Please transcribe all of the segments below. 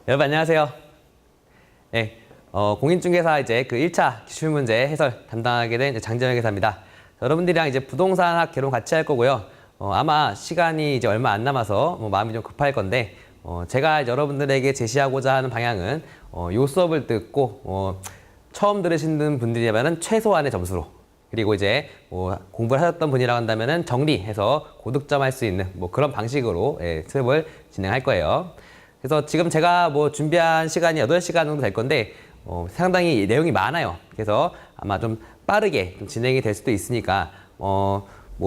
여러분 안녕하세요. 네, 공인중개사 이제 그 1차 기출문제 해설 담당하게 된 장재영 회사입니다. 여러분들이랑 이제 부동산학 개론 같이 할 거고요. 아마 시간이 이제 얼마 안 남아서 마음이 좀 급할 건데 제가 여러분들에게 제시하고자 하는 방향은 요 수업을 듣고 처음 들으시는 분들이라면 최소한의 점수로, 그리고 이제 공부를 하셨던 분이라고 한다면은 정리해서 고득점 할 수 있는 그런 방식으로 수업을 진행할 거예요. 그래서 지금 제가 준비한 시간이 8시간 정도 될 건데 상당히 내용이 많아요. 그래서 아마 좀 빠르게 좀 진행이 될 수도 있으니까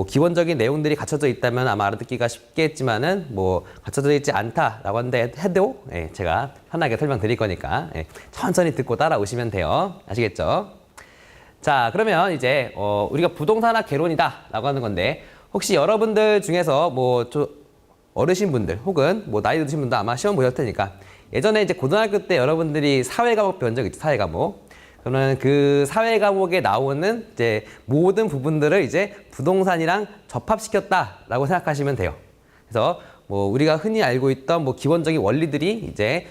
기본적인 내용들이 갖춰져 있다면 아마 알아듣기가 쉽겠지만은 갖춰져 있지 않다라고 한데 해도 제가 편하게 설명드릴 거니까 천천히 듣고 따라오시면 돼요. 아시겠죠? 자, 그러면 이제 우리가 부동산학 개론이다라고 하는 건데, 혹시 여러분들 중에서 어르신분들 혹은 나이 드신 분들 아마 시험 보셨을 테니까, 예전에 이제 고등학교 때 여러분들이 사회 과목 배운 적 있죠? 사회 과목. 저는 그 사회 과목에 나오는 이제 모든 부분들을 이제 부동산이랑 접합시켰다라고 생각하시면 돼요. 그래서 우리가 흔히 알고 있던 기본적인 원리들이 이제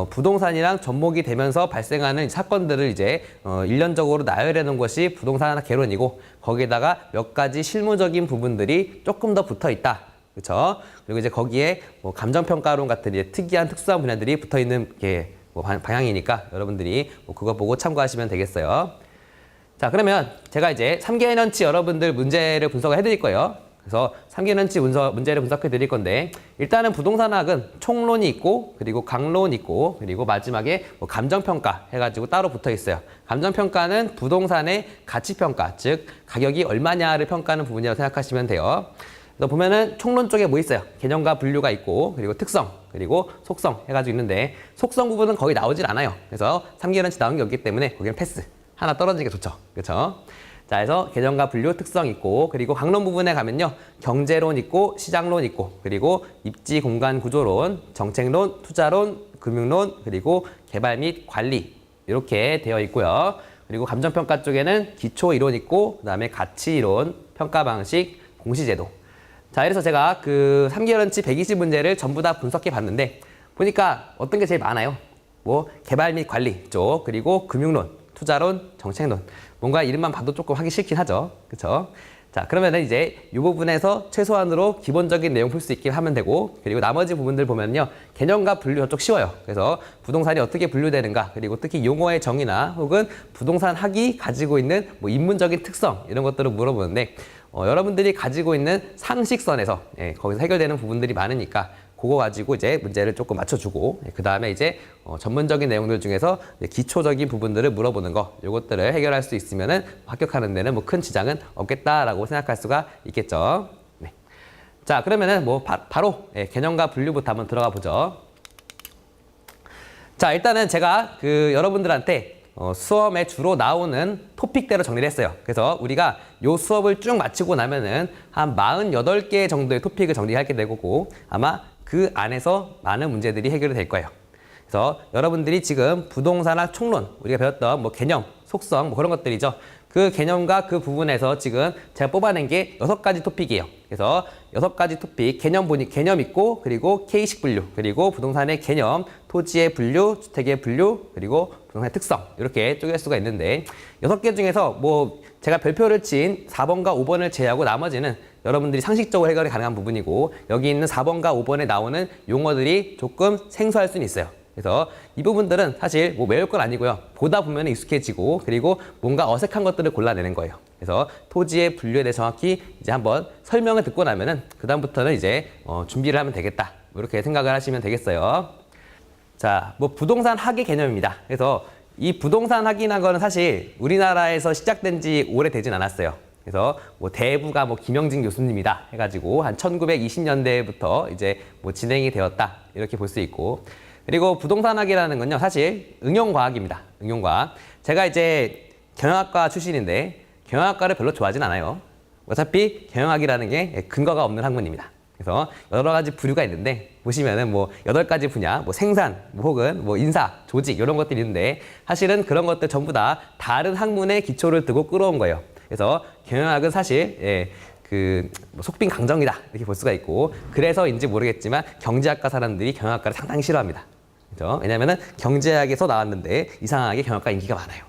부동산이랑 접목이 되면서 발생하는 사건들을 이제 일련적으로 나열해 놓은 것이 부동산 개론이고, 거기에다가 몇 가지 실무적인 부분들이 조금 더 붙어 있다. 그렇죠? 그리고 이제 거기에 감정평가론 같은 이제 특이한 특수한 분야들이 붙어 있는 게 방향이니까 여러분들이 그거 보고 참고하시면 되겠어요. 자, 그러면 제가 이제 3개년치 여러분들 문제를 분석을 해드릴 거예요. 그래서 3개년치 문제를 분석해 드릴 건데, 일단은 부동산학은 총론이 있고, 그리고 강론이 있고, 그리고 마지막에 감정평가 해가지고 따로 붙어 있어요. 감정평가는 부동산의 가치평가, 즉 가격이 얼마냐를 평가하는 부분이라고 생각하시면 돼요. 그래서 보면은 총론 쪽에 있어요? 개념과 분류가 있고, 그리고 특성, 그리고 속성 해가지고 있는데, 속성 부분은 거의 나오질 않아요. 그래서 3개년치 나온 게 없기 때문에 거기는 패스. 하나 떨어지는 게 좋죠. 그렇죠? 자, 그래서 개념과 분류, 특성 있고, 그리고 강론 부분에 가면요, 경제론 있고, 시장론 있고, 그리고 입지 공간 구조론, 정책론, 투자론, 금융론, 그리고 개발 및 관리 이렇게 되어 있고요. 그리고 감정평가 쪽에는 기초 이론 있고, 그다음에 가치 이론, 평가 방식, 공시제도. 자, 그래서 제가 그 3개월치 120문제를 전부 다 분석해 봤는데, 보니까 어떤 게 제일 많아요? 개발 및 관리 쪽, 그리고 금융론, 투자론, 정책론. 뭔가 이름만 봐도 조금 하기 싫긴 하죠. 그쵸? 자, 그러면은 이제 이 부분에서 최소한으로 기본적인 내용 풀 수 있게 하면 되고, 그리고 나머지 부분들 보면요, 개념과 분류 저쪽 쉬워요. 그래서 부동산이 어떻게 분류되는가, 그리고 특히 용어의 정의나 혹은 부동산 학이 가지고 있는 인문적인 특성 이런 것들을 물어보는데, 여러분들이 가지고 있는 상식선에서 거기서 해결되는 부분들이 많으니까 그거 가지고 이제 문제를 조금 맞춰주고, 그 다음에 이제 전문적인 내용들 중에서 기초적인 부분들을 물어보는 거, 요것들을 해결할 수 있으면은 합격하는 데는 큰 지장은 없겠다라고 생각할 수가 있겠죠. 네. 자, 그러면은 바로 개념과 분류부터 한번 들어가 보죠. 자, 일단은 제가 여러분들한테 수업에 주로 나오는 토픽대로 정리를 했어요. 그래서 우리가 요 수업을 쭉 마치고 나면은 한 48개 정도의 토픽을 정리하게 될 거고, 아마 그 안에서 많은 문제들이 해결이 될 거예요. 그래서 여러분들이 지금 부동산학 총론, 우리가 배웠던 개념, 속성 그런 것들이죠. 그 개념과 그 부분에서 지금 제가 뽑아낸 게 6가지 토픽이에요. 그래서 6가지 토픽, 개념 있고, 그리고 K식 분류, 그리고 부동산의 개념, 토지의 분류, 주택의 분류, 그리고 부동산의 특성, 이렇게 쪼갤 수가 있는데, 6개 중에서 제가 별표를 친 4번과 5번을 제외하고 나머지는 여러분들이 상식적으로 해결이 가능한 부분이고, 여기 있는 4번과 5번에 나오는 용어들이 조금 생소할 수는 있어요. 그래서 이 부분들은 사실 외울 건 아니고요. 보다 보면 익숙해지고, 그리고 뭔가 어색한 것들을 골라내는 거예요. 그래서 토지의 분류에 대해 정확히 이제 한번 설명을 듣고 나면은 그다음부터는 이제 준비를 하면 되겠다. 이렇게 생각을 하시면 되겠어요. 자, 부동산 학의 개념입니다. 그래서 이 부동산 학이라는 거는 사실 우리나라에서 시작된 지 오래되진 않았어요. 그래서 대부가 김영진 교수님이다 해가지고 한 1920년대부터 이제 진행이 되었다. 이렇게 볼 수 있고, 그리고 부동산학이라는 건요, 사실 응용과학입니다. 응용과학. 제가 이제 경영학과 출신인데 경영학과를 별로 좋아하진 않아요. 어차피 경영학이라는 게 근거가 없는 학문입니다. 그래서 여러 가지 부류가 있는데, 보시면은 8가지 분야, 생산, 혹은 인사, 조직 이런 것들이 있는데, 사실은 그런 것들 전부 다 다른 학문의 기초를 두고 끌어온 거예요. 그래서 경영학은 사실 속빈 강정이다 이렇게 볼 수가 있고, 그래서인지 모르겠지만 경제학과 사람들이 경영학과를 상당히 싫어합니다. 그죠? 왜냐면은 경제학에서 나왔는데 이상하게 경영학과 인기가 많아요.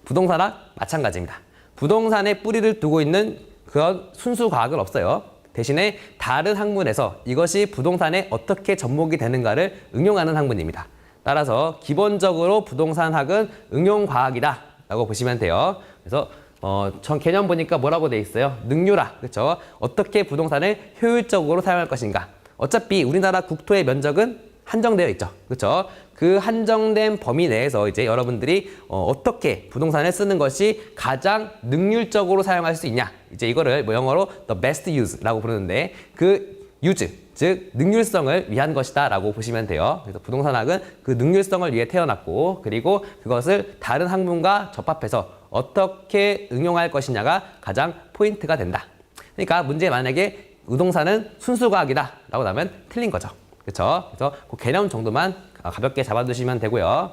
부동산학 마찬가지입니다. 부동산에 뿌리를 두고 있는 그런 순수 과학은 없어요. 대신에 다른 학문에서 이것이 부동산에 어떻게 접목이 되는가를 응용하는 학문입니다. 따라서 기본적으로 부동산학은 응용과학이다 라고 보시면 돼요. 그래서 전 개념 보니까 뭐라고 돼 있어요? 능률화, 그렇죠? 어떻게 부동산을 효율적으로 사용할 것인가. 어차피 우리나라 국토의 면적은 한정되어 있죠. 그렇죠? 그 한정된 범위 내에서 이제 여러분들이 어떻게 부동산을 쓰는 것이 가장 능률적으로 사용할 수 있냐. 이제 이거를 뭐 영어로 the best use라고 부르는데 그 use, 즉 능률성을 위한 것이다 라고 보시면 돼요. 그래서 부동산학은 그 능률성을 위해 태어났고 그리고 그것을 다른 학문과 접합해서 어떻게 응용할 것이냐가 가장 포인트가 된다. 그러니까 문제 만약에 부동산은 순수과학이다 라고 나면 틀린 거죠. 그렇죠? 그래서 그 개념 정도만 가볍게 잡아두시면 되고요.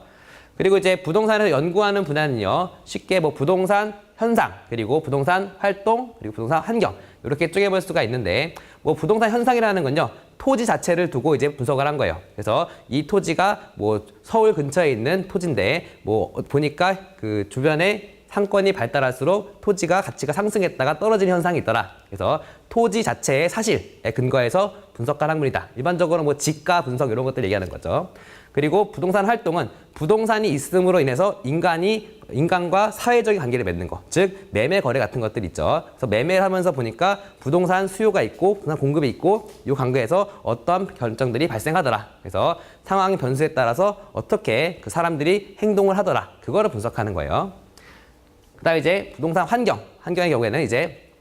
그리고 이제 부동산에서 연구하는 분야는요. 쉽게 뭐 부동산 현상, 그리고 부동산 활동, 그리고 부동산 환경 이렇게 쪼개볼 수가 있는데 뭐 부동산 현상이라는 건요. 토지 자체를 두고 이제 분석을 한 거예요. 그래서 이 토지가 뭐 서울 근처에 있는 토지인데 뭐 보니까 그 주변에 상권이 발달할수록 토지가 가치가 상승했다가 떨어지는 현상이 있더라. 그래서 토지 자체의 사실에 근거해서 분석한 학문이다. 일반적으로 뭐 지가 분석 이런 것들 얘기하는 거죠. 그리고 부동산 활동은 부동산이 있음으로 인해서 인간과 사회적인 관계를 맺는 것, 즉 매매 거래 같은 것들 있죠. 그래서 매매를 하면서 보니까 부동산 수요가 있고 부동산 공급이 있고 이 관계에서 어떠한 결정들이 발생하더라. 그래서 상황 변수에 따라서 어떻게 그 사람들이 행동을 하더라. 그거를 분석하는 거예요. 그다음에 이제 부동산 환경의 경우에는 이제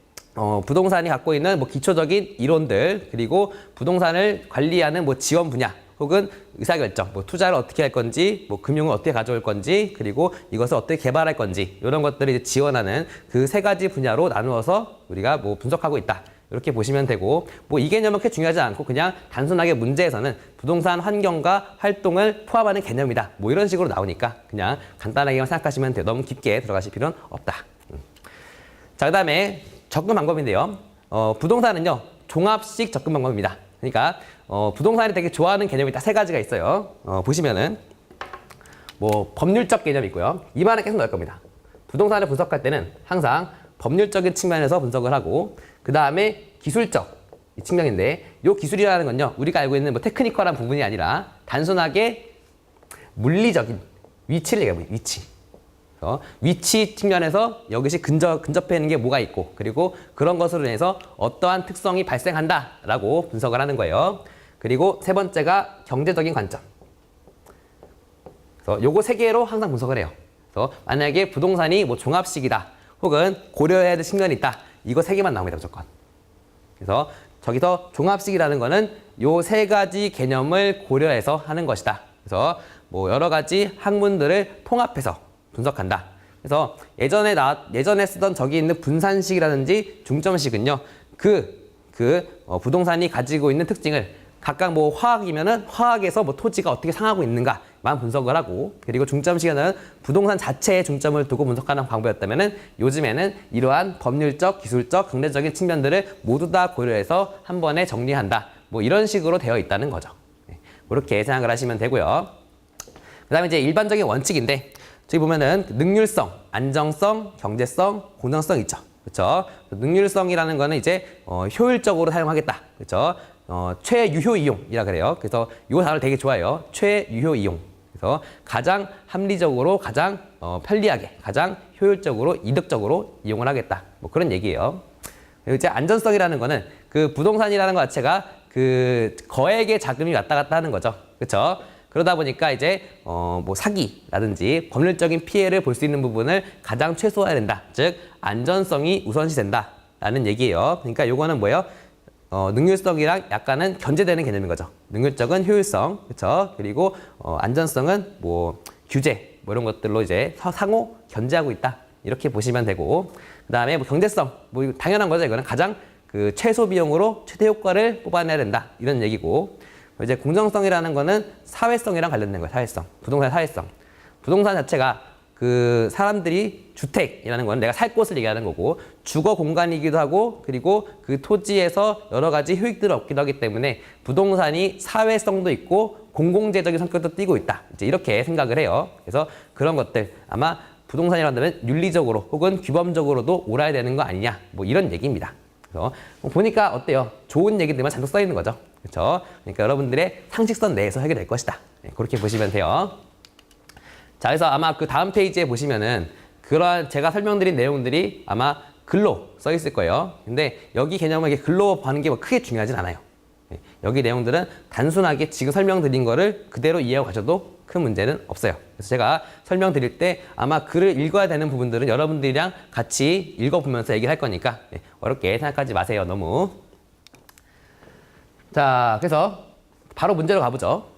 부동산이 갖고 있는 뭐 기초적인 이론들 그리고 부동산을 관리하는 뭐 지원 분야 혹은 의사결정, 뭐 투자를 어떻게 할 건지, 뭐 금융을 어떻게 가져올 건지, 그리고 이것을 어떻게 개발할 건지 이런 것들을 이제 지원하는 그 세 가지 분야로 나누어서 우리가 뭐 분석하고 있다. 이렇게 보시면 되고 뭐 이 개념은 그렇게 중요하지 않고 그냥 단순하게 문제에서는 부동산 환경과 활동을 포함하는 개념이다. 뭐 이런 식으로 나오니까 그냥 간단하게만 생각하시면 돼요. 너무 깊게 들어가실 필요는 없다. 자, 그다음에 접근 방법인데요. 부동산은요. 종합식 접근 방법입니다. 그러니까 부동산이 되게 좋아하는 개념이 딱 세 가지가 있어요. 보시면은 뭐 법률적 개념이 있고요. 입안에 계속 넣을 겁니다. 부동산을 분석할 때는 항상 법률적인 측면에서 분석을 하고 그 다음에 기술적 측면인데 이 기술이라는 건요. 우리가 알고 있는 뭐 테크니컬한 부분이 아니라 단순하게 물리적인 위치를 얘기합니다. 위치 측면에서 여기서 근접해 있는 게 뭐가 있고 그리고 그런 것으로 인해서 어떠한 특성이 발생한다라고 분석을 하는 거예요. 그리고 세 번째가 경제적인 관점. 그래서 요거 세 개로 항상 분석을 해요. 그래서 만약에 부동산이 뭐 종합식이다 혹은 고려해야 될 측면이 있다. 이거 세 개만 나옵니다. 무조건. 그래서 저기서 종합식이라는 거는 요 세 가지 개념을 고려해서 하는 것이다. 그래서 뭐 여러 가지 학문들을 통합해서 분석한다. 그래서 예전에 쓰던 저기 있는 분산식이라든지 중점식은요. 부동산이 가지고 있는 특징을 각각 뭐 화학이면은 화학에서 뭐 토지가 어떻게 상하고 있는가만 분석을 하고 그리고 중점식에는 부동산 자체에 중점을 두고 분석하는 방법이었다면은 요즘에는 이러한 법률적, 기술적, 경제적인 측면들을 모두 다 고려해서 한 번에 정리한다. 뭐 이런 식으로 되어 있다는 거죠. 그렇게 생각을 하시면 되고요. 그다음에 이제 일반적인 원칙인데 저기 보면은 능률성, 안정성, 경제성, 공정성 있죠. 그렇죠? 능률성이라는 거는 이제 효율적으로 사용하겠다. 그렇죠? 최유효 이용이라 그래요. 그래서 이 단어를 되게 좋아해요. 최유효 이용. 그래서 가장 합리적으로, 가장 편리하게, 가장 효율적으로, 이득적으로 이용을 하겠다. 뭐 그런 얘기예요. 그리고 이제 안전성이라는 거는 그 부동산이라는 것 자체가 그 거액의 자금이 왔다 갔다 하는 거죠. 그렇죠? 그러다 보니까 이제 뭐 사기라든지 법률적인 피해를 볼 수 있는 부분을 가장 최소화해야 된다. 즉 안전성이 우선시 된다라는 얘기예요. 그러니까 요거는 뭐예요? 능률성이랑 약간은 견제되는 개념인 거죠. 능률적은 효율성, 그렇죠? 그리고 안전성은 뭐 규제 뭐 이런 것들로 이제 상호 견제하고 있다. 이렇게 보시면 되고 그다음에 뭐 경제성 뭐 당연한 거죠. 이거는 가장 그 최소 비용으로 최대 효과를 뽑아내야 된다. 이런 얘기고 이제 공정성이라는 거는 사회성이랑 관련된 거예요. 사회성. 부동산의 사회성. 부동산 자체가 그 사람들이 주택이라는 건 내가 살 곳을 얘기하는 거고 주거 공간이기도 하고 그리고 그 토지에서 여러 가지 효익들을 얻기도 하기 때문에 부동산이 사회성도 있고 공공재적인 성격도 띠고 있다. 이제 이렇게 생각을 해요. 그래서 그런 것들 아마 부동산이라고 한다면 윤리적으로 혹은 규범적으로도 옳아야 되는 거 아니냐. 뭐 이런 얘기입니다. 그래서 보니까 어때요? 좋은 얘기들만 잔뜩 써 있는 거죠. 그렇죠? 그러니까 여러분들의 상식선 내에서 해결될 것이다. 네, 그렇게 보시면 돼요. 자, 그래서 아마 그 다음 페이지에 보시면은 그러한 제가 설명드린 내용들이 아마 글로 써 있을 거예요. 근데 여기 개념을 이렇게 글로 보는 게 뭐 크게 중요하진 않아요. 네, 여기 내용들은 단순하게 지금 설명드린 거를 그대로 이해하고 가셔도 큰 문제는 없어요. 그래서 제가 설명드릴 때 아마 글을 읽어야 되는 부분들은 여러분들이랑 같이 읽어보면서 얘기를 할 거니까 네, 어렵게 생각하지 마세요. 너무. 자, 그래서 바로 문제로 가보죠.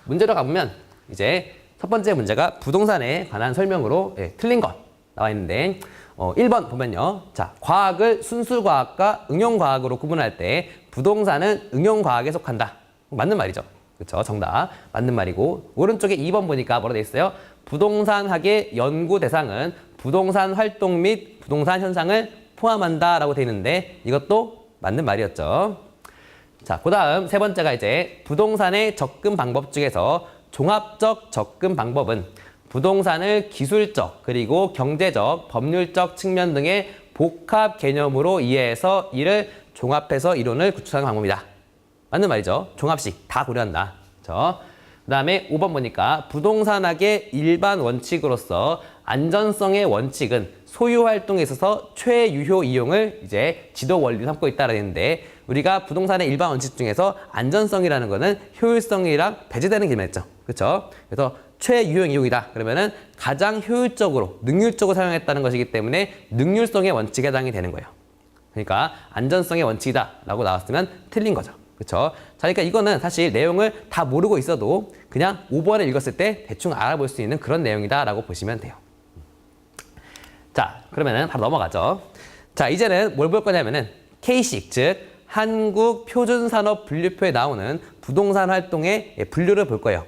문제로 가보면 이제 첫 번째 문제가 부동산에 관한 설명으로 틀린 것 나와 있는데 1번 보면요. 자, 과학을 순수과학과 응용과학으로 구분할 때 부동산은 응용과학에 속한다. 맞는 말이죠. 그렇죠? 정답. 맞는 말이고 오른쪽에 2번 보니까 뭐라 돼 있어요? 부동산학의 연구 대상은 부동산 활동 및 부동산 현상을 포함한다라고 돼 있는데 이것도 맞는 말이었죠. 자, 그 다음 세 번째가 이제 부동산의 접근 방법 중에서 종합적 접근 방법은 부동산을 기술적 그리고 경제적, 법률적 측면 등의 복합 개념으로 이해해서 이를 종합해서 이론을 구축하는 방법이다. 맞는 말이죠. 종합식 다 고려한다. 그렇죠? 그 다음에 5번 보니까 부동산학의 일반 원칙으로서 안전성의 원칙은 소유 활동에 있어서 최유효 이용을 이제 지도 원리로 삼고 있다라고 했는데 우리가 부동산의 일반 원칙 중에서 안전성이라는 거는 효율성이랑 배제되는 개념이었죠. 그렇죠? 그래서 최유효 이용이다. 그러면은 가장 효율적으로, 능률적으로 사용했다는 것이기 때문에 능률성의 원칙에 해당이 되는 거예요. 그러니까 안전성의 원칙이다라고 나왔으면 틀린 거죠. 그렇죠? 자, 그러니까 이거는 사실 내용을 다 모르고 있어도 그냥 5번을 읽었을 때 대충 알아볼 수 있는 그런 내용이다라고 보시면 돼요. 자, 그러면은 바로 넘어가죠. 자, 이제는 뭘 볼 거냐면은 K식, 즉 한국표준산업분류표에 나오는 부동산 활동의 분류를 볼 거예요.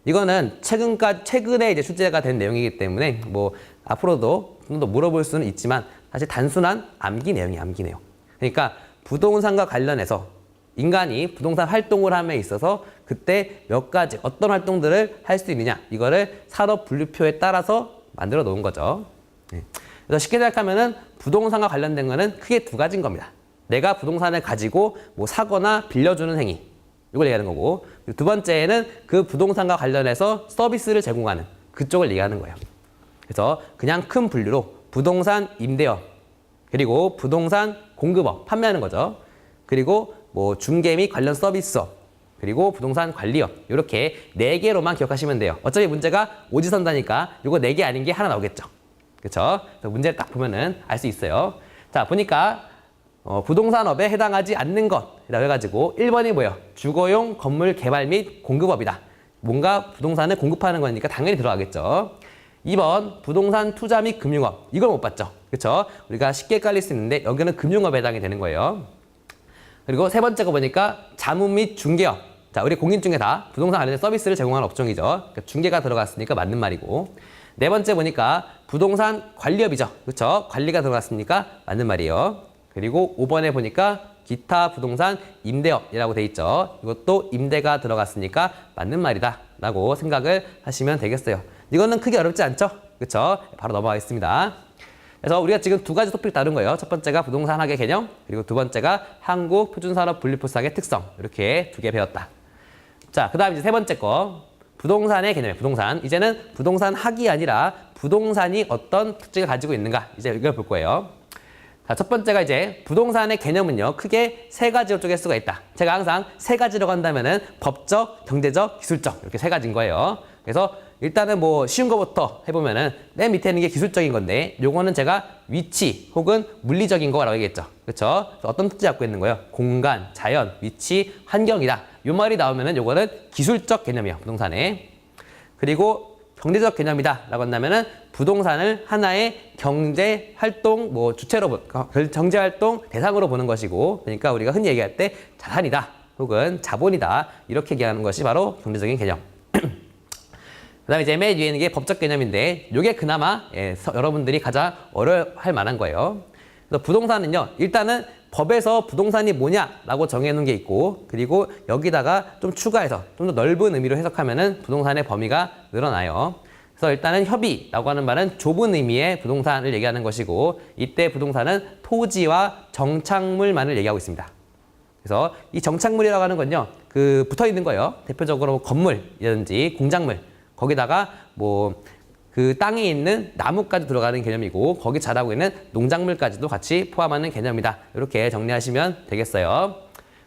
이거는 최근에 이제 출제가 된 내용이기 때문에 뭐 앞으로도 좀 더 물어볼 수는 있지만 사실 단순한 암기 내용이 암기 내용. 그러니까 부동산과 관련해서 인간이 부동산 활동을 함에 있어서 그때 몇 가지 어떤 활동들을 할 수 있느냐 이거를 산업분류표에 따라서 만들어 놓은 거죠. 네. 그래서 쉽게 생각하면은 부동산과 관련된 거는 크게 두 가지인 겁니다. 내가 부동산을 가지고 뭐 사거나 빌려주는 행위 이걸 얘기하는 거고 두 번째는 그 부동산과 관련해서 서비스를 제공하는 그쪽을 얘기하는 거예요. 그래서 그냥 큰 분류로 부동산 임대업 그리고 부동산 공급업 판매하는 거죠. 그리고 뭐 중개 및 관련 서비스업 그리고 부동산 관리업 이렇게 4개로만 기억하시면 돼요. 어차피 문제가 오지선다니까 이거 4개 아닌 게 하나 나오겠죠. 그렇죠? 문제를 딱 보면은 알 수 있어요. 자, 보니까 부동산업에 해당하지 않는 것이라고 해가지고 1번이 뭐예요? 주거용 건물 개발 및 공급업이다. 뭔가 부동산을 공급하는 거니까 당연히 들어가겠죠. 2번 부동산 투자 및 금융업. 이걸 못 봤죠. 그렇죠? 우리가 쉽게 헷갈릴 수 있는데 여기는 금융업에 해당이 되는 거예요. 그리고 세 번째 거 보니까 자문 및 중개업. 자, 우리 공인중개사 부동산 관련된 서비스를 제공하는 업종이죠. 그러니까 중개가 들어갔으니까 맞는 말이고. 네 번째 보니까 부동산 관리업이죠. 그렇죠? 관리가 들어갔으니까 맞는 말이에요. 그리고 5번에 보니까 기타 부동산 임대업이라고 돼 있죠. 이것도 임대가 들어갔으니까 맞는 말이다 라고 생각을 하시면 되겠어요. 이거는 크게 어렵지 않죠? 그렇죠? 바로 넘어가겠습니다. 그래서 우리가 지금 두 가지 토픽 다룬 거예요. 첫 번째가 부동산학의 개념, 그리고 두 번째가 한국표준산업분류표상의 특성. 이렇게 2개 배웠다. 자, 그 다음 이제 세 번째 거. 부동산의 개념이에요. 부동산. 이제는 부동산학이 아니라 부동산이 어떤 특징을 가지고 있는가. 이제 이걸 볼 거예요. 자, 첫 번째가 이제 부동산의 개념은요. 크게 3가지로 쪼갤 수가 있다. 제가 항상 3가지라고 한다면은 법적, 경제적, 기술적 이렇게 3가지인 거예요. 그래서 일단은 뭐 쉬운 거부터 해보면은 맨 밑에 있는 게 기술적인 건데 요거는 제가 위치 혹은 물리적인 거라고 얘기했죠. 그렇죠? 어떤 특징 갖고 있는 거예요? 공간, 자연, 위치, 환경이다. 요 말이 나오면은 요거는 기술적 개념이에요. 부동산에. 그리고 경제적 개념이다 라고 한다면은 부동산을 하나의 경제 활동 뭐 주체로 경제 활동 대상으로 보는 것이고 그러니까 우리가 흔히 얘기할 때 자산이다 혹은 자본이다 이렇게 얘기하는 것이 바로 경제적인 개념. 그다음에 이제 맨 위에 있는 게 법적 개념인데 이게 그나마 여러분들이 가장 어려워할 만한 거예요. 그래서 부동산은요 일단은 법에서 부동산이 뭐냐라고 정해놓은 게 있고, 그리고 여기다가 좀 추가해서 좀 더 넓은 의미로 해석하면은 부동산의 범위가 늘어나요. 그래서 일단은 협의라고 하는 말은 좁은 의미의 부동산을 얘기하는 것이고, 이때 부동산은 토지와 정착물만을 얘기하고 있습니다. 그래서 이 정착물이라고 하는 건요, 그 붙어 있는 거예요. 대표적으로 건물이라든지 공작물, 거기다가 뭐 그 땅에 있는 나무까지 들어가는 개념이고, 거기 자라고 있는 농작물까지도 같이 포함하는 개념이다. 이렇게 정리하시면 되겠어요.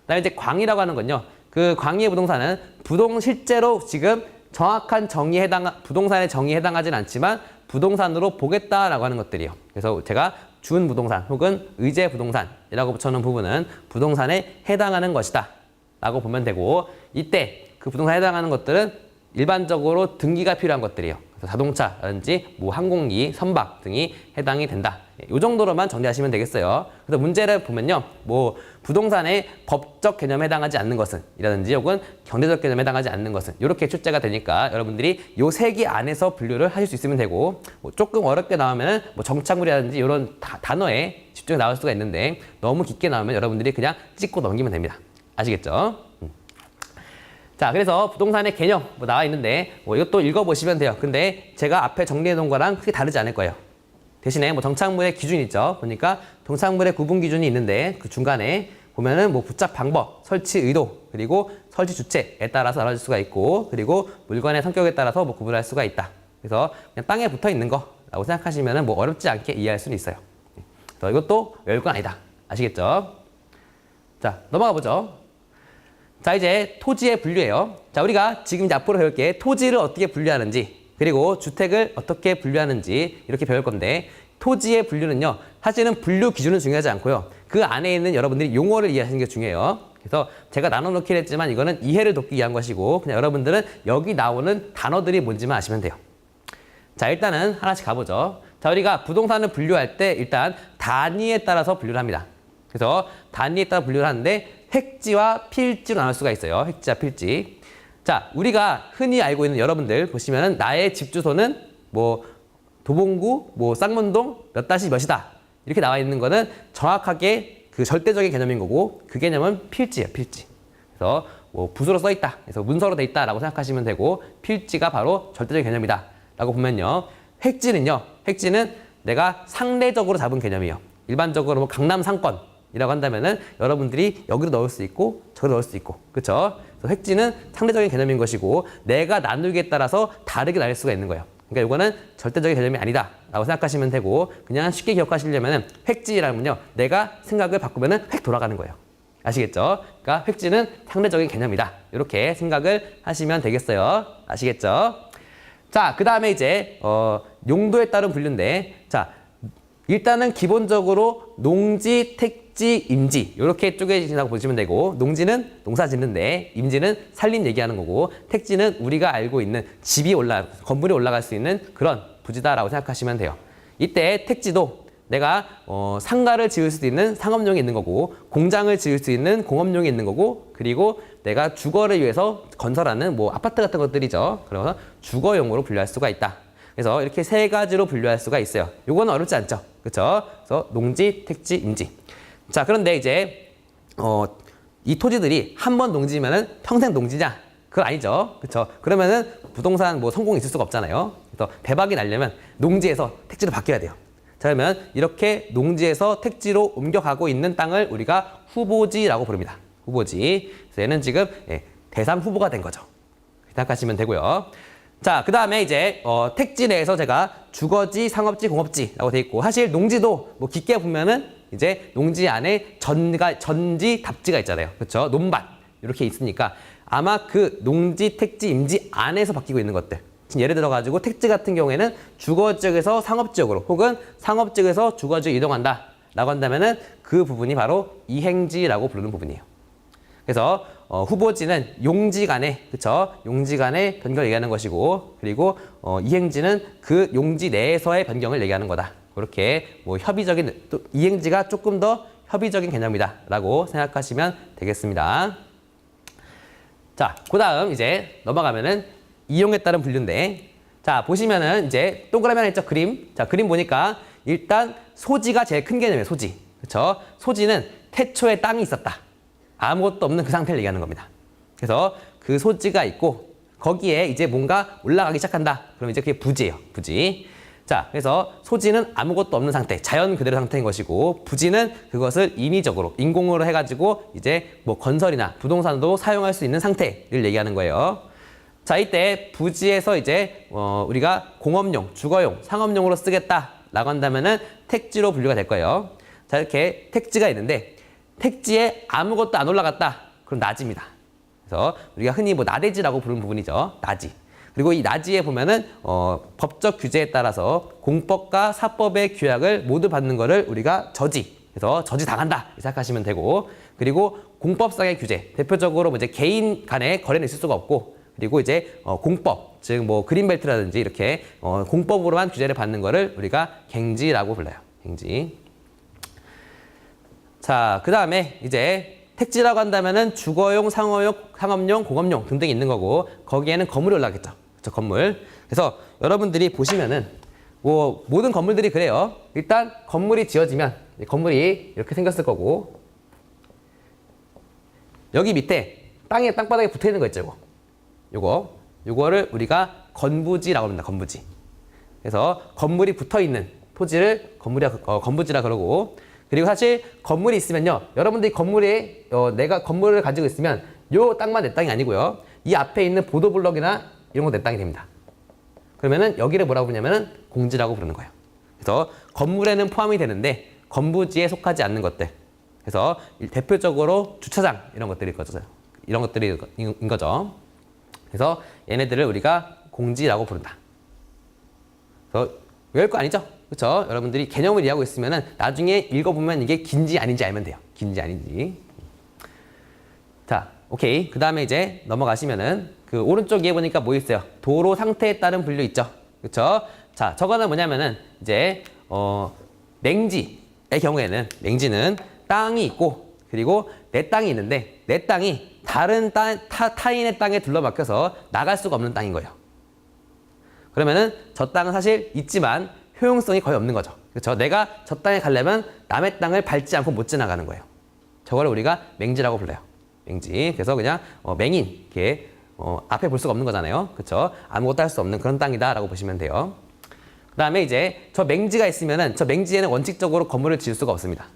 그다음에 이제 광이라고 하는 건요, 그 광의의 부동산은 실제로 지금 정확한 부동산의 정의에 해당하진 않지만 부동산으로 보겠다라고 하는 것들이요. 그래서 제가 준 부동산 혹은 의제 부동산이라고 붙여놓은 부분은 부동산에 해당하는 것이다 라고 보면 되고, 이때 그 부동산에 해당하는 것들은 일반적으로 등기가 필요한 것들이요. 그래서 자동차라든지 뭐 항공기, 선박 등이 해당이 된다. 이 정도로만 정리하시면 되겠어요. 그래서 문제를 보면요, 뭐 부동산의 법적 개념에 해당하지 않는 것은 이라든지 혹은 경제적 개념에 해당하지 않는 것은 이렇게 출제가 되니까 여러분들이 요 세 개 안에서 분류를 하실 수 있으면 되고, 뭐 조금 어렵게 나오면은 뭐 정착물이라든지 이런 단어에 집중해 나올 수가 있는데, 너무 깊게 나오면 여러분들이 그냥 찍고 넘기면 됩니다. 아시겠죠? 자, 그래서 부동산의 개념 뭐 나와 있는데 뭐 이것도 읽어보시면 돼요. 근데 제가 앞에 정리해 놓은 거랑 크게 다르지 않을 거예요. 대신에 뭐 정착물의 기준이 있죠. 보니까 정착물의 구분 기준이 있는데 그 중간에 보면은 뭐 부착 방법, 설치 의도, 그리고 설치 주체에 따라서 나눠질 수가 있고, 그리고 물건의 성격에 따라서 뭐 구분할 수가 있다. 그래서 그냥 땅에 붙어 있는 거라고 생각하시면은 뭐 어렵지 않게 이해할 수는 있어요. 그래서 이것도 외울 건 아니다. 아시겠죠? 자, 넘어가 보죠. 자, 이제 토지의 분류예요. 자, 우리가 지금 이제 앞으로 배울 게 토지를 어떻게 분류하는지, 그리고 주택을 어떻게 분류하는지 이렇게 배울 건데, 토지의 분류는요, 사실은 분류 기준은 중요하지 않고요, 그 안에 있는 여러분들이 용어를 이해하시는 게 중요해요. 그래서 제가 나눠놓긴 했지만 이거는 이해를 돕기 위한 것이고, 그냥 여러분들은 여기 나오는 단어들이 뭔지만 아시면 돼요. 자, 일단은 하나씩 가보죠. 자, 우리가 부동산을 분류할 때 일단 단위에 따라서 분류를 합니다. 그래서 단위에 따라 분류를 하는데 획지와 필지로 나눌 수가 있어요. 획지와 필지. 자, 우리가 흔히 알고 있는, 여러분들 보시면은 나의 집 주소는 뭐 도봉구 뭐 쌍문동 몇 다시 몇이다 이렇게 나와 있는 거는 정확하게 그 절대적인 개념인 거고, 그 개념은 필지예요. 필지. 그래서 뭐 붓으로 써 있다, 그래서 문서로 돼 있다라고 생각하시면 되고, 필지가 바로 절대적인 개념이다라고 보면요, 획지는 내가 상례적으로 잡은 개념이에요. 일반적으로 뭐 강남 상권 이라고 한다면은 여러분들이 여기로 넣을 수 있고 저기로 넣을 수 있고, 그렇죠? 그래서 획지는 상대적인 개념인 것이고, 내가 나누기에 따라서 다르게 나눌 수가 있는 거예요. 그러니까 이거는 절대적인 개념이 아니다라고 생각하시면 되고, 그냥 쉽게 기억하시려면은 획지라면요, 내가 생각을 바꾸면은 획 돌아가는 거예요. 아시겠죠? 그러니까 획지는 상대적인 개념이다. 이렇게 생각을 하시면 되겠어요. 아시겠죠? 자, 그 다음에 이제 용도에 따른 분류인데, 자, 일단은 기본적으로 농지, 택지, 임지 이렇게 쪼개진다고 보시면 되고, 농지는 농사 짓는데, 임지는 살림 얘기하는 거고, 택지는 우리가 알고 있는 건물이 올라갈 수 있는 그런 부지다라고 생각하시면 돼요. 이때 택지도 내가 상가를 지을 수도 있는 상업용이 있는 거고, 공장을 지을 수 있는 공업용이 있는 거고, 그리고 내가 주거를 위해서 건설하는 뭐 아파트 같은 것들이죠. 그래서 주거용으로 분류할 수가 있다. 그래서 이렇게 세 가지로 분류할 수가 있어요. 요거는 어렵지 않죠? 그렇죠? 그래서 농지, 택지, 임지. 자, 그런데 이제 이 토지들이 한 번 농지면은 평생 농지냐? 그건 아니죠. 그렇죠? 그러면은 부동산 뭐 성공이 있을 수가 없잖아요. 그래서 대박이 나려면 농지에서 택지로 바뀌어야 돼요. 자, 그러면 이렇게 농지에서 택지로 옮겨가고 있는 땅을 우리가 후보지라고 부릅니다. 후보지. 그래서 얘는 지금 대상 후보가 된 거죠. 생각하시면 되고요. 자, 그 다음에 이제 택지 내에서 제가 주거지, 상업지, 공업지라고 돼 있고, 사실 농지도 뭐 깊게 보면은 이제 농지 안에 전지, 답지가 있잖아요. 그렇죠? 논밭 이렇게 있으니까 아마 그 농지, 택지, 임지 안에서 바뀌고 있는 것들. 지금 예를 들어 가지고 택지 같은 경우에는 주거 지역에서 상업 지역으로, 혹은 상업 지역에서 주거 지역 이동한다라고 한다면은 그 부분이 바로 이행지라고 부르는 부분이에요. 그래서 후보지는 용지 간의, 그쵸? 용지 간의 변경을 얘기하는 것이고, 그리고 이행지는 그 용지 내에서의 변경을 얘기하는 거다. 그렇게 뭐 협의적인, 또 이행지가 조금 더 협의적인 개념이다라고 생각하시면 되겠습니다. 자, 그 다음 이제 넘어가면은 이용에 따른 분류인데, 자, 보시면은 이제 동그라미 하나 있죠? 그림. 자, 그림 보니까 일단 소지가 제일 큰 개념이에요. 소지. 그쵸? 소지는 태초에 땅이 있었다. 아무것도 없는 그 상태를 얘기하는 겁니다. 그래서 그 소지가 있고 거기에 이제 뭔가 올라가기 시작한다. 그럼 이제 그게 부지예요. 부지. 자, 그래서 소지는 아무것도 없는 상태, 자연 그대로 상태인 것이고 부지는 그것을 인위적으로, 인공으로 해가지고 이제 뭐 건설이나 부동산도 사용할 수 있는 상태를 얘기하는 거예요. 자, 이때 부지에서 이제 우리가 공업용, 주거용, 상업용으로 쓰겠다라고 한다면은 택지로 분류가 될 거예요. 자, 이렇게 택지가 있는데 택지에 아무것도 안 올라갔다. 그럼 낮입니다. 그래서 우리가 흔히 뭐 나대지라고 부르는 부분이죠. 나지. 그리고 이 나지에 보면은 법적 규제에 따라서 공법과 사법의 규약을 모두 받는 거를 우리가 저지. 그래서 저지 당한다 생각하시면 되고, 그리고 공법상의 규제. 대표적으로 뭐 이제 개인 간의 거래는 있을 수가 없고, 그리고 이제 공법, 즉 뭐 그린벨트라든지 이렇게 공법으로만 규제를 받는 거를 우리가 갱지라고 불러요. 갱지. 자, 그 다음에 이제 택지라고 한다면은 주거용, 상업용, 공업용 등등이 있는 거고, 거기에는 건물이 올라가겠죠. 그렇죠, 건물. 그래서 여러분들이 보시면은 뭐 모든 건물들이 그래요. 일단 건물이 지어지면 건물이 이렇게 생겼을 거고, 여기 밑에 땅바닥에 붙어 있는 거 있죠. 요거를 우리가 건부지라고 합니다. 건부지. 그래서 건물이 붙어 있는 토지를 건부지라 그러고, 그리고 사실 건물이 있으면요, 여러분들이 내가 건물을 가지고 있으면 요 땅만 내 땅이 아니고요, 이 앞에 있는 보도블럭이나 이런 거 내 땅이 됩니다. 그러면은 여기를 뭐라고 부르냐면은 공지라고 부르는 거예요. 그래서 건물에는 포함이 되는데 건부지에 속하지 않는 것들. 그래서 대표적으로 주차장 이런 것들일 거죠. 이런 것들인 거죠. 그래서 얘네들을 우리가 공지라고 부른다. 그래서 외울 거 아니죠? 그렇죠? 여러분들이 개념을 이해하고 있으면은 나중에 읽어보면 이게 긴지 아닌지 알면 돼요. 긴지 아닌지. 자, 오케이. 그 다음에 이제 넘어가시면은 그 오른쪽 위에 보니까 뭐 있어요? 도로 상태에 따른 분류 있죠? 그렇죠? 자, 저거는 뭐냐면은 이제 맹지의 경우에는, 맹지는 땅이 있고 그리고 내 땅이 있는데 내 땅이 다른 타인의 땅에 둘러막혀서 나갈 수가 없는 땅인 거예요. 그러면은 저 땅은 사실 있지만 효용성이 거의 없는 거죠. 그렇죠? 내가 저 땅에 가려면 남의 땅을 밟지 않고 못 지나가는 거예요. 저거를 우리가 맹지라고 불러요. 맹지. 그래서 그냥 맹인, 이렇게 앞에 볼 수가 없는 거잖아요. 그렇죠? 아무것도 할 수 없는 그런 땅이다라고 보시면 돼요. 그 다음에 이제 저 맹지가 있으면은 저 맹지에는 원칙적으로 건물을 지을 수가 없습니다.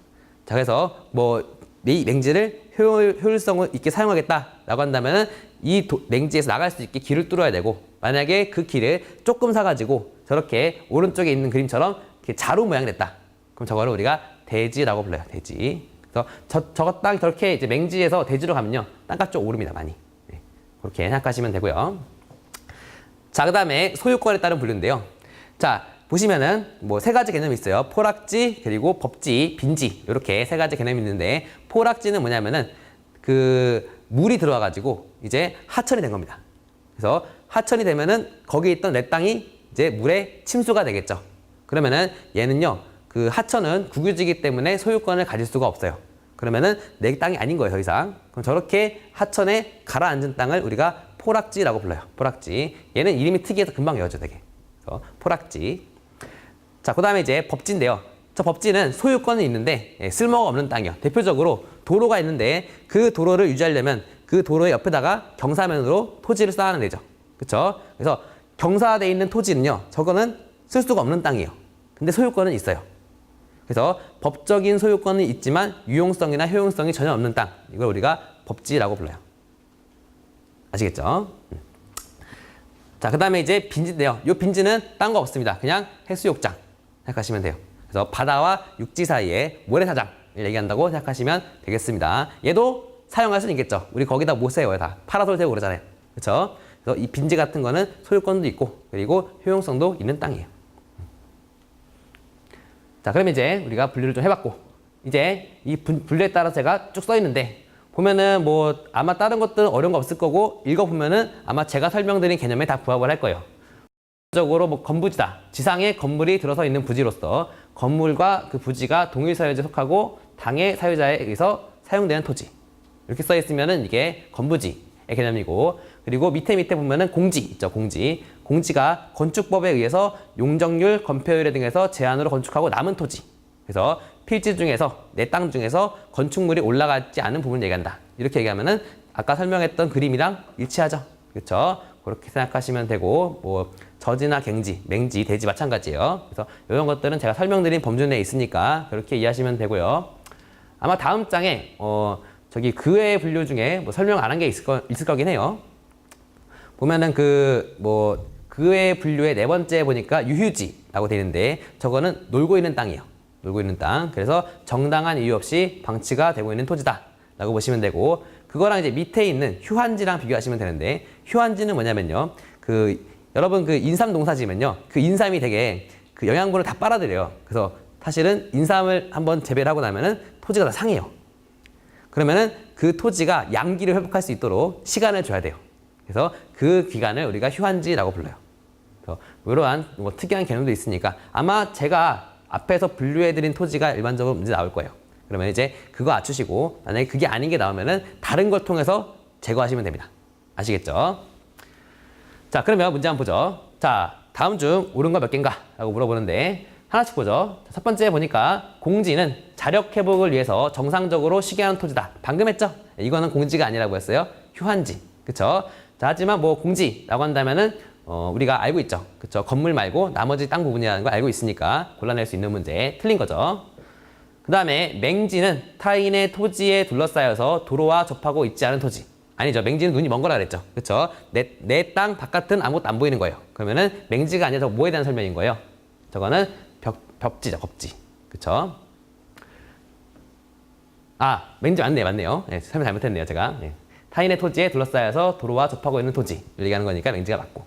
자, 그래서 뭐 이 맹지를 효율성 있게 사용하겠다라고 한다면은 이 맹지에서 나갈 수 있게 길을 뚫어야 되고, 만약에 그 길을 조금 사가지고 저렇게 오른쪽에 있는 그림처럼 이렇게 자루 모양이 됐다. 그럼 저거를 우리가 대지라고 불러요. 대지. 그래서 저거 땅 저렇게 이제 맹지에서 대지로 가면요, 땅값 좀 오릅니다. 많이. 네, 그렇게 생각하시면 되고요. 자, 그 다음에 소유권에 따른 분류인데요. 자, 보시면은 뭐 세 가지 개념이 있어요. 포락지, 그리고 법지, 빈지, 이렇게 세 가지 개념이 있는데, 포락지는 뭐냐면은 그 물이 들어와가지고 이제 하천이 된 겁니다. 그래서 하천이 되면은 거기에 있던 내 땅이 이제 물에 침수가 되겠죠. 그러면은 얘는요, 그 하천은 국유지이기 때문에 소유권을 가질 수가 없어요. 그러면은 내 땅이 아닌 거예요, 더 이상. 그럼 저렇게 하천에 가라앉은 땅을 우리가 포락지라고 불러요. 포락지. 얘는 이름이 특이해서 금방 외워져 되게. 그래서 포락지. 자, 그 다음에 이제 법지인데요. 저 법지는 소유권은 있는데 쓸모가 없는 땅이요. 대표적으로 도로가 있는데 그 도로를 유지하려면 그 도로의 옆에다가 경사면으로 토지를 쌓아야 되죠. 그렇죠? 그래서 경사되어 있는 토지는요, 저거는 쓸 수가 없는 땅이에요. 근데 소유권은 있어요. 그래서 법적인 소유권은 있지만 유용성이나 효용성이 전혀 없는 땅, 이걸 우리가 법지라고 불러요. 아시겠죠? 자, 그 다음에 이제 빈지인데요. 이 빈지는 딴 거 없습니다. 그냥 해수욕장 생각하시면 돼요. 그래서 바다와 육지 사이에 모래사장을 얘기한다고 생각하시면 되겠습니다. 얘도 사용할 수는 있겠죠. 우리 거기다 못 세워요. 다 파라솔 세우고 그러잖아요. 그렇죠? 그래서 이 빈지 같은 거는 소유권도 있고 그리고 효용성도 있는 땅이에요. 자, 그럼 이제 우리가 분류를 좀 해봤고, 이제 이 분류에 따라서 제가 쭉 써 있는데, 보면은 뭐 아마 다른 것들은 어려운 거 없을 거고, 읽어보면은 아마 제가 설명드린 개념에 다 부합을 할 거예요. 적으로 뭐 건부지다. 지상에 건물이 들어서 있는 부지로서 건물과 그 부지가 동일 사유지에 속하고 당해 사유자에 의해서 사용되는 토지. 이렇게 써 있으면은 이게 건부지의 개념이고, 그리고 밑에 보면은 공지 있죠. 공지. 공지가 건축법에 의해서 용적률, 건폐율에 등해서 제한으로 건축하고 남은 토지. 그래서 필지 중에서 내 땅 중에서 건축물이 올라가지 않은 부분을 얘기한다. 이렇게 얘기하면은 아까 설명했던 그림이랑 일치하죠. 그렇죠? 그렇게 생각하시면 되고 뭐 저지나 갱지, 맹지, 대지 마찬가지예요. 그래서 이런 것들은 제가 설명드린 범주 내에 있으니까 그렇게 이해하시면 되고요. 아마 다음 장에 저기 그 외의 분류 중에 뭐 설명 안 한 게 있을 거긴 해요. 보면은 그 외의 분류의 네 번째 보니까 유휴지라고 되어 있는데 저거는 놀고 있는 땅이에요. 놀고 있는 땅. 그래서 정당한 이유 없이 방치가 되고 있는 토지다라고 보시면 되고 그거랑 이제 밑에 있는 휴환지랑 비교하시면 되는데 휴환지는 뭐냐면요. 여러분 인삼 농사 지으면요. 그 인삼이 되게 그 영양분을 다 빨아들여요. 그래서 사실은 인삼을 한번 재배를 하고 나면은 토지가 다 상해요. 그러면은 그 토지가 양기를 회복할 수 있도록 시간을 줘야 돼요. 그래서 그 기간을 우리가 휴환지라고 불러요. 그래서 이러한 뭐 특이한 개념도 있으니까 아마 제가 앞에서 분류해드린 토지가 일반적으로 문제 나올 거예요. 그러면 이제 그거 맞추시고 만약에 그게 아닌 게 나오면은 다른 걸 통해서 제거하시면 됩니다. 아시겠죠? 자, 그러면 문제 한번 보죠. 자, 다음 중 옳은 거 몇 개인가? 라고 물어보는데 하나씩 보죠. 첫 번째 보니까 공지는 자력 회복을 위해서 정상적으로 시기하는 토지다. 방금 했죠? 이거는 공지가 아니라고 했어요. 휴환지. 그쵸? 자, 하지만 뭐 공지라고 한다면은 우리가 알고 있죠. 그쵸? 건물 말고 나머지 땅 부분이라는 걸 알고 있으니까 골라낼 수 있는 문제 틀린 거죠. 그 다음에 맹지는 타인의 토지에 둘러싸여서 도로와 접하고 있지 않은 토지. 아니죠. 맹지는 눈이 먼 거라 그랬죠. 그쵸? 내 땅 바깥은 아무것도 안 보이는 거예요. 그러면은 맹지가 아니라 저거 뭐에 대한 설명인 거예요? 저거는 벽지죠. 법지. 그쵸? 아, 맹지 맞네요. 네, 설명 잘못했네요. 제가. 네. 타인의 토지에 둘러싸여서 도로와 접하고 있는 토지. 얘기하는 거니까 맹지가 맞고.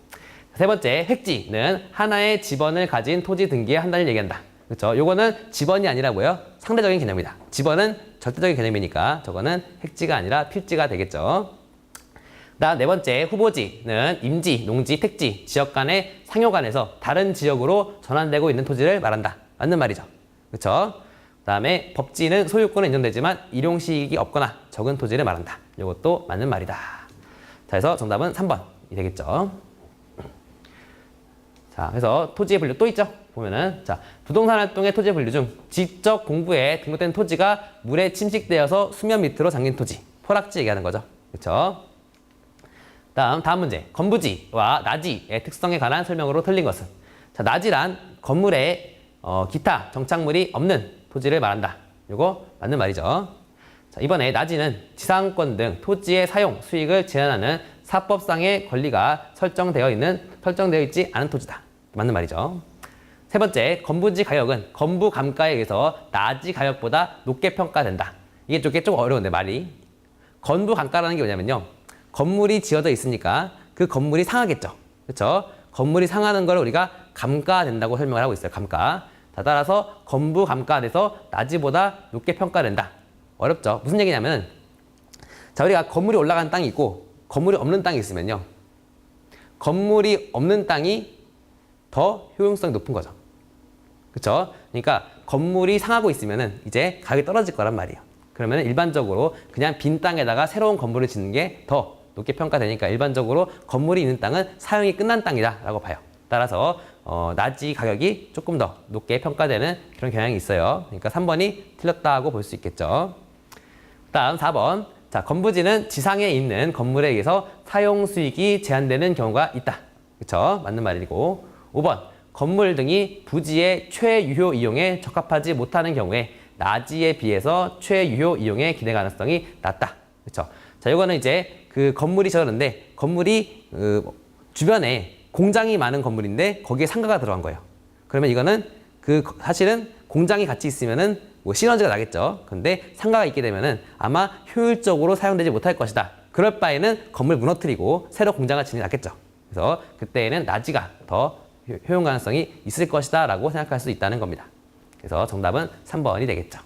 세 번째, 획지는 하나의 지번을 가진 토지 등기의 한 단위를 얘기한다. 그렇죠? 요거는 지번이 아니라고요. 상대적인 개념이다. 지번은 절대적인 개념이니까 저거는 획지가 아니라 필지가 되겠죠. 그다음 네 번째, 후보지는 임지, 농지, 택지, 지역 간의 상호간에서 다른 지역으로 전환되고 있는 토지를 말한다. 맞는 말이죠. 그렇죠? 그다음에 법지는 소유권은 인정되지만 일용시익이 없거나 적은 토지를 말한다. 이것도 맞는 말이다. 자, 그래서 정답은 3번이 되겠죠. 자, 그래서 토지의 분류 또 있죠. 보면은 자, 부동산 활동의 토지 분류 중 지적 공부에 등록된 토지가 물에 침식되어서 수면 밑으로 잠긴 토지, 포락지 얘기하는 거죠. 그렇죠? 다음 문제. 건부지와 나지의 특성에 관한 설명으로 틀린 것은? 자, 나지란 건물에 기타 정착물이 없는 토지를 말한다. 이거 맞는 말이죠. 자, 이번에 나지는 지상권 등 토지의 사용, 수익을 제한하는 사법상의 권리가 설정되어 있지 않은 토지다. 맞는 말이죠. 세 번째, 건부지 가격은 건부 감가에 의해서 나지 가격보다 높게 평가된다. 이게 좀 어려운데 말이. 건부 감가라는 게 뭐냐면요. 건물이 지어져 있으니까 그 건물이 상하겠죠. 그렇죠? 건물이 상하는 걸 우리가 감가된다고 설명을 하고 있어요. 감가. 자, 따라서 건부 감가돼서 나지보다 높게 평가된다. 어렵죠? 무슨 얘기냐면 자, 우리가 건물이 올라간 땅이 있고 건물이 없는 땅이 있으면요. 건물이 없는 땅이 더 효용성이 높은 거죠. 그렇죠? 그러니까 건물이 상하고 있으면은 이제 가격이 떨어질 거란 말이에요. 그러면 일반적으로 그냥 빈 땅에다가 새로운 건물을 짓는 게 더 높게 평가되니까 일반적으로 건물이 있는 땅은 사용이 끝난 땅이다라고 봐요. 따라서 나지 가격이 조금 더 높게 평가되는 그런 경향이 있어요. 그러니까 3번이 틀렸다고 볼 수 있겠죠. 다음 4번. 자, 건부지는 지상에 있는 건물에 의해서 사용 수익이 제한되는 경우가 있다. 그렇죠? 맞는 말이고. 5번. 건물 등이 부지의 최유효 이용에 적합하지 못하는 경우에 나지에 비해서 최유효 이용의 기대 가능성이 낮다. 그렇죠? 자, 이거는 이제 그 건물이 저런데 건물이 주변에 공장이 많은 건물인데 거기에 상가가 들어간 거예요. 그러면 이거는 사실은 공장이 같이 있으면은 뭐 시너지가 나겠죠. 근데 상가가 있게 되면은 아마 효율적으로 사용되지 못할 것이다. 그럴 바에는 건물 무너뜨리고 새로 공장을 짓는 게 낫겠죠. 그래서 그때에는 나지가 더 효용 가능성이 있을 것이다 라고 생각할 수 있다는 겁니다. 그래서 정답은 3번이 되겠죠.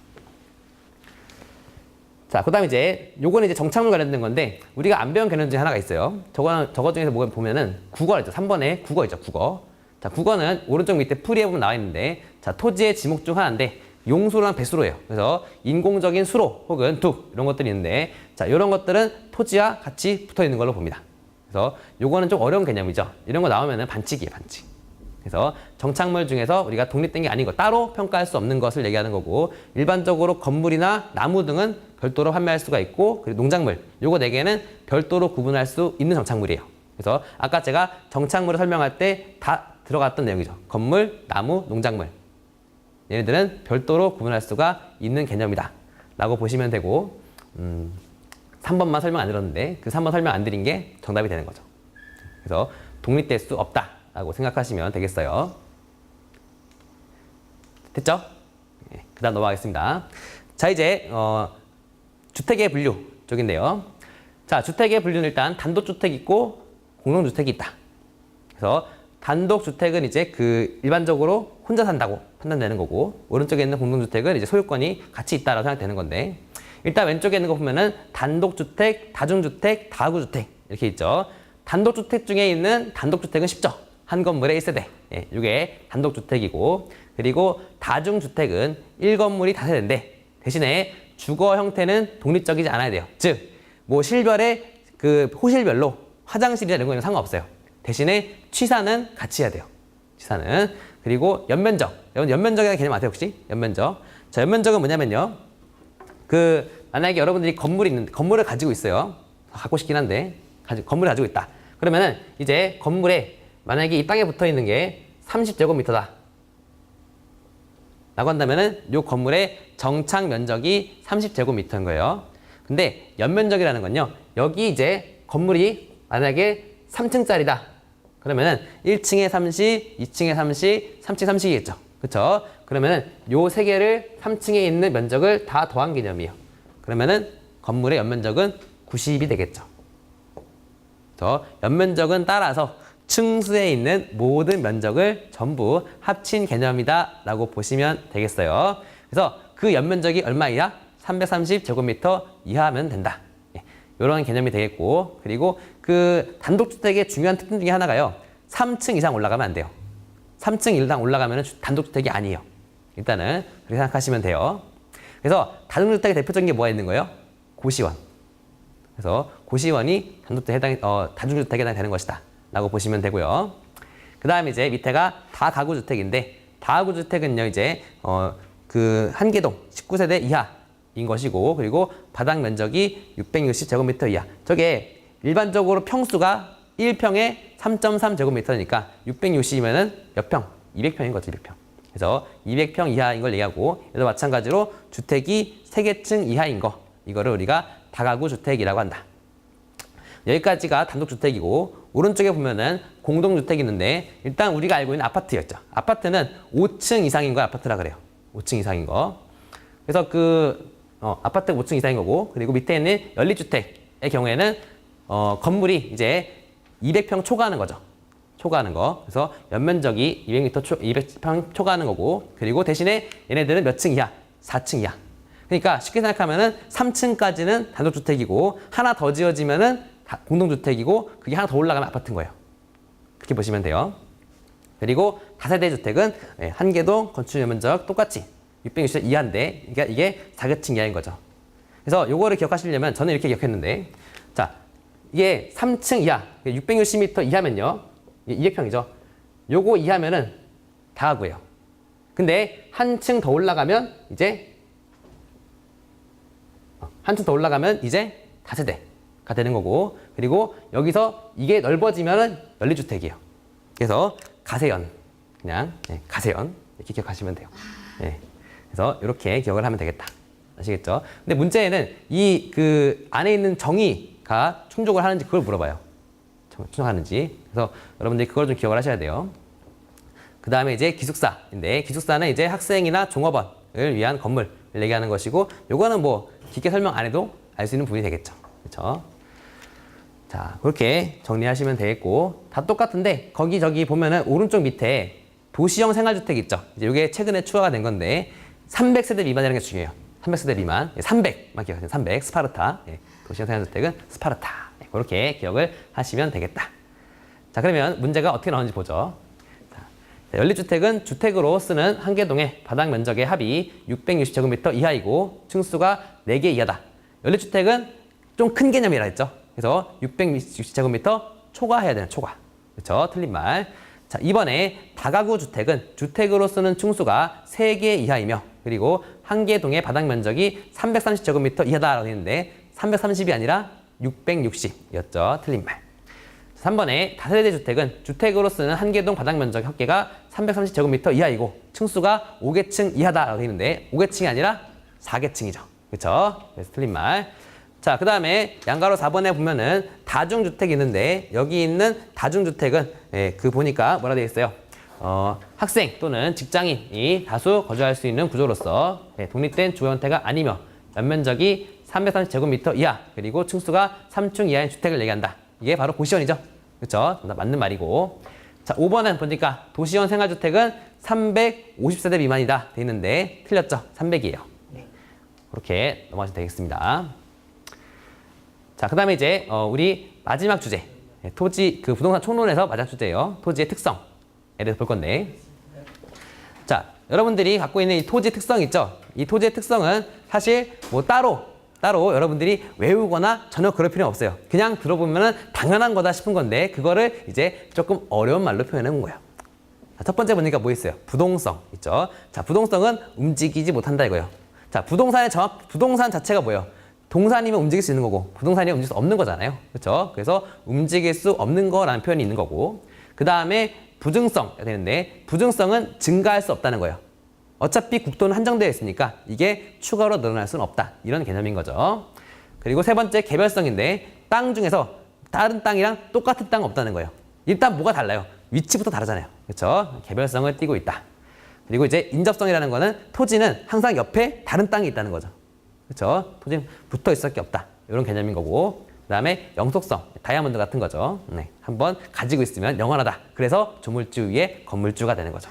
자, 그 다음에 요거는 이제 정착물 관련된 건데 우리가 안 배운 개념 중에 하나가 있어요. 저거 중에서 보면은 국어죠. 3번에 국어 있죠. 국어. 자, 국어는 오른쪽 밑에 풀이에 보면 나와 있는데 자, 토지의 지목 중 하나인데 용수랑 배수로예요. 그래서 인공적인 수로 혹은 둑 이런 것들이 있는데 자, 이런 것들은 토지와 같이 붙어 있는 걸로 봅니다. 그래서 요거는 좀 어려운 개념이죠. 이런 거 나오면은 반칙이에요. 반칙. 그래서 정착물 중에서 우리가 독립된 게 아닌 것, 따로 평가할 수 없는 것을 얘기하는 거고, 일반적으로 건물이나 나무 등은 별도로 판매할 수가 있고, 그리고 농작물, 요거 4개는 별도로 구분할 수 있는 정착물이에요. 그래서 아까 제가 정착물을 설명할 때 다 들어갔던 내용이죠. 건물, 나무, 농작물. 얘네들은 별도로 구분할 수가 있는 개념이다 라고 보시면 되고, 3번만 설명 안 드렸는데 그 3번 설명 안 드린 게 정답이 되는 거죠. 그래서 독립될 수 없다 라고 생각하시면 되겠어요. 됐죠? 네, 그 다음 넘어가겠습니다. 자, 이제 주택의 분류 쪽인데요. 자, 주택의 분류는 일단 단독주택이 있고 공동주택이 있다. 그래서 단독주택은 이제 그 일반적으로 혼자 산다고 판단되는 거고, 오른쪽에 있는 공동주택은 이제 소유권이 같이 있다라고 생각되는 건데, 일단 왼쪽에 있는 거 보면은 단독주택, 다중주택, 다가구주택 이렇게 있죠. 단독주택 중에 있는 단독주택은 쉽죠. 한 건물에 1세대. 예, 이게 단독주택이고, 그리고 다중주택은 1건물이 다세대인데 대신에 주거 형태는 독립적이지 않아야 돼요. 즉, 뭐 실별의 그 호실별로 화장실이나 이런 거는 상관없어요. 대신에 취사는 같이 해야 돼요. 취사는. 그리고 연면적. 여러분 연면적이라는 개념 아세요 혹시? 연면적. 자, 연면적은 뭐냐면요. 만약에 여러분들이 건물이 있는데, 건물을 가지고 있어요. 갖고 싶긴 한데, 건물을 가지고 있다. 그러면은 이제 건물에 만약에 이 땅에 붙어 있는 게 30제곱미터다. 라고 한다면은 이 건물의 정착 면적이 30제곱미터인 거예요. 근데 연면적이라는 건요. 여기 이제 건물이 만약에 3층짜리다. 그러면은 1층에 30, 2층에 30, 3층에 30이겠죠. 그쵸? 그러면은 요 세 개를 3층에 있는 면적을 다 더한 개념이에요. 그러면은 건물의 연면적은 90이 되겠죠. 그래서 연면적은 따라서 층수에 있는 모든 면적을 전부 합친 개념이다 라고 보시면 되겠어요. 그래서 그 연면적이 얼마이야? 330제곱미터 이하면 된다. 이런 개념이 되겠고, 그리고 그 단독주택의 중요한 특징 중에 하나가요. 3층 이상 올라가면 안 돼요. 3층 이상 올라가면 단독주택이 아니에요. 일단은 그렇게 생각하시면 돼요. 그래서 다중주택의 대표적인 게 뭐가 있는 거예요? 고시원. 그래서 고시원이 다중주택에 해당되는 것이다 라고 보시면 되고요. 그 다음에 이제 밑에가 다가구주택인데, 다가구주택은요 이제 그 한 개동 19세대 이하인 것이고, 그리고 바닥 면적이 660제곱미터 이하. 저게 일반적으로 평수가 1평에 3.3제곱미터니까 660이면은 몇 평? 200평인 거죠, 200평. 그래서 200평 이하인 걸 얘기하고, 얘도 마찬가지로 주택이 3개층 이하인 거, 이거를 우리가 다가구 주택이라고 한다. 여기까지가 단독주택이고, 오른쪽에 보면은 공동주택이 있는데, 일단 우리가 알고 있는 아파트였죠. 아파트는 5층 이상인 거 아파트라 그래요. 5층 이상인 거. 그래서 아파트 5층 이상인 거고, 그리고 밑에 있는 연립주택의 경우에는 건물이 이제 200평 초과하는 거죠. 초과하는 거. 그래서 연면적이 200평 초과하는 거고, 그리고 대신에 얘네들은 몇 층 이하? 4층 이하. 그러니까 쉽게 생각하면은 3층까지는 단독주택이고, 하나 더 지어지면은 공동주택이고, 그게 하나 더 올라가면 아파트인 거예요. 그렇게 보시면 돼요. 그리고 다세대 주택은 한 개동 건축 연면적 똑같이 660 이하인데, 그러니까 이게 4층 이하인 거죠. 그래서 요거를 기억하시려면 저는 이렇게 기억했는데, 자, 이게 3층 이하, 660m 이하면요, 200평이죠. 요거 이하면은 다가구예요. 근데 한층 더 올라가면 이제 다세대가 되는 거고, 그리고 여기서 이게 넓어지면은 연립주택이에요. 그래서 가세연, 그냥 가세연 이렇게 기억하시면 돼요. 그래서 이렇게 기억을 하면 되겠다. 아시겠죠? 근데 문제는 이 그 안에 있는 정의가 충족을 하는지 그걸 물어봐요. 충족하는지. 그래서 여러분들이 그걸 좀 기억을 하셔야 돼요. 그 다음에 이제 기숙사인데, 기숙사는 이제 학생이나 종업원을 위한 건물을 얘기하는 것이고, 요거는 뭐 깊게 설명 안 해도 알 수 있는 부분이 되겠죠. 그렇죠? 자, 그렇게 정리하시면 되겠고, 다 똑같은데 거기 저기 보면은 오른쪽 밑에 도시형 생활주택 있죠. 이제 이게 최근에 추가가 된 건데 300세대 미만이라는 게 중요해요. 300세대 미만, 300만 기억하세요. 300 스파르타. 도시형 생활주택은 스파르타. 그렇게 기억을 하시면 되겠다. 자, 그러면 문제가 어떻게 나오는지 보죠. 자, 연립주택은 주택으로 쓰는 한 개동의 바닥 면적의 합이 660제곱미터 이하이고 층수가 4개 이하다. 연립주택은 좀 큰 개념이라 했죠. 그래서 660제곱미터 초과해야 되는 초과. 그렇죠? 틀린 말. 자, 이번에 다가구 주택은 주택으로 쓰는 층수가 3개 이하이며 그리고 한 개 동의 바닥 면적이 330제곱미터 이하다라고 했는데 330이 아니라 660이었죠. 틀린 말. 3번에 다세대 주택은 주택으로 쓰는 한 개 동 바닥 면적 합계가 330제곱미터 이하이고 층수가 5개층 이하다라고 했는데 5개층이 아니라 4개층이죠. 그렇죠? 그래서 틀린 말. 자, 그 다음에 양가로 4번에 보면은 다중주택이 있는데 여기 있는 다중주택은 그 보니까 뭐라 되어 있어요? 학생 또는 직장인이 다수 거주할 수 있는 구조로서 독립된 주거 형태가 아니며 연면적이 330제곱미터 이하 그리고 층수가 3층 이하의 주택을 얘기한다. 이게 바로 고시원이죠. 그렇죠? 맞는 말이고. 자, 5번은 보니까 도시형 생활주택은 350세대 미만이다 돼 있는데 틀렸죠? 300이에요. 그렇게 넘어가시면 되겠습니다. 자, 그 다음에 이제 우리 마지막 주제 토지 그 부동산 총론에서 마지막 주제예요. 토지의 특성에 대해서 볼 건데, 자, 여러분들이 갖고 있는 이 토지 특성 있죠? 이 토지의 특성은 사실 뭐 따로 여러분들이 외우거나 전혀 그럴 필요는 없어요. 그냥 들어보면은 당연한 거다 싶은 건데 그거를 이제 조금 어려운 말로 표현해 본 거예요. 자, 첫 번째 보니까 뭐 있어요? 부동성 있죠? 자, 부동성은 움직이지 못한다 이거예요. 자, 부동산 자체가 뭐예요? 동산이면 움직일 수 있는 거고 부동산이면 움직일 수 없는 거잖아요. 그렇죠? 그래서 움직일 수 없는 거라는 표현이 있는 거고, 그 다음에 부증성 되는데 부증성은 증가할 수 없다는 거예요. 어차피 국토는 한정되어 있으니까 이게 추가로 늘어날 수는 없다. 이런 개념인 거죠. 그리고 세 번째 개별성인데 땅 중에서 다른 땅이랑 똑같은 땅은 없다는 거예요. 일단 뭐가 달라요? 위치부터 다르잖아요. 그렇죠? 개별성을 띠고 있다. 그리고 이제 인접성이라는 거는 토지는 항상 옆에 다른 땅이 있다는 거죠. 그렇죠? 토지는 붙어 있을 게 없다. 이런 개념인 거고, 그 다음에 영속성, 다이아몬드 같은 거죠. 네, 한번 가지고 있으면 영원하다. 그래서 조물주 위에 건물주가 되는 거죠.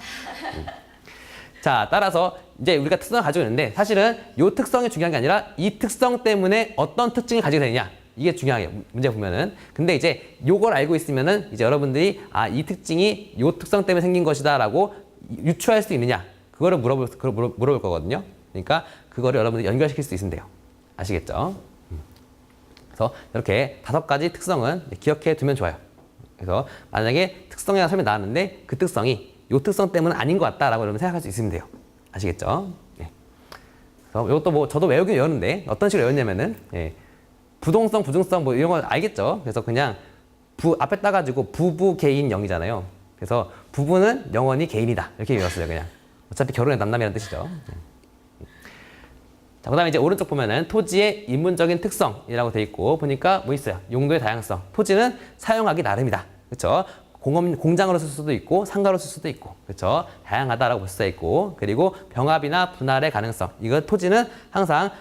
자, 따라서 이제 우리가 특성을 가지고 있는데 사실은 이 특성이 중요한 게 아니라 이 특성 때문에 어떤 특징을 가지게 되느냐, 이게 중요해요. 문제 보면은. 근데 이제 요걸 알고 있으면은 이제 여러분들이 이 특징이 요 특성 때문에 생긴 것이다라고 유추할 수 있느냐, 그거를 물어볼 거거든요. 그러니까 그거를 여러분들이 연결시킬 수 있으면 돼요. 아시겠죠? 그래서 이렇게 5가지 특성은 기억해 두면 좋아요. 그래서 만약에 특성이라는 설명이 나왔는데 그 특성이 이 특성 때문은 아닌 것 같다라고 여러분 생각할 수 있으면 돼요. 아시겠죠? 네. 그래서 이것도 뭐 저도 외우긴 외웠는데 어떤 식으로 외웠냐면은 부동성, 부증성 뭐 이런 거 알겠죠? 그래서 그냥 앞에 따가지고 부부 개인 영이잖아요. 그래서 부부는 영원히 개인이다 이렇게 외웠어요. 그냥 어차피 결혼의 남남이라는 뜻이죠. 자, 그 다음에 이제 오른쪽 보면은 토지의 인문적인 특성이라고 돼 있고 보니까 뭐 있어요? 용도의 다양성. 토지는 사용하기 나름이다. 그렇죠? 공장으로 쓸 수도 있고 상가로 쓸 수도 있고, 그렇죠? 다양하다라고 볼 수가 있고, 그리고 병합이나 분할의 가능성. 이거 토지는 항상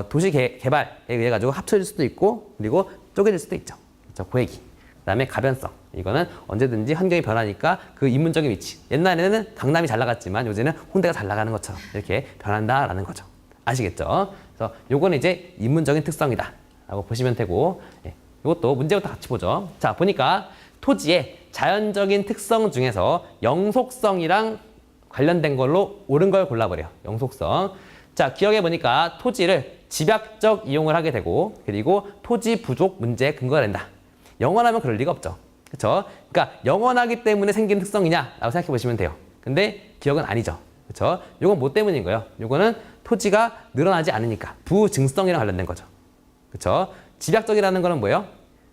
도시 개발에 의해 가지고 합쳐질 수도 있고, 그리고 쪼개질 수도 있죠. 그렇죠? 고액이. 그다음에 가변성. 이거는 언제든지 환경이 변하니까 그 인문적인 위치. 옛날에는 강남이 잘 나갔지만 요새는 홍대가 잘 나가는 것처럼 이렇게 변한다라는 거죠. 아시겠죠? 그래서 요거는 이제 인문적인 특성이다라고 보시면 되고, 이것도 문제부터 같이 보죠. 자, 보니까 토지의 자연적인 특성 중에서 영속성이랑 관련된 걸로 옳은 걸 골라버려요. 영속성. 자, 기억해 보니까 토지를 집약적 이용을 하게 되고, 그리고 토지 부족 문제에 근거가 된다. 영원하면 그럴 리가 없죠. 그렇죠? 그러니까 영원하기 때문에 생긴 특성이냐라고 생각해 보시면 돼요. 근데 기억은 아니죠. 그렇죠? 이건 뭐 때문인 거예요? 이거는 토지가 늘어나지 않으니까 부증성이랑 관련된 거죠. 그렇죠? 집약적이라는 거는 뭐예요?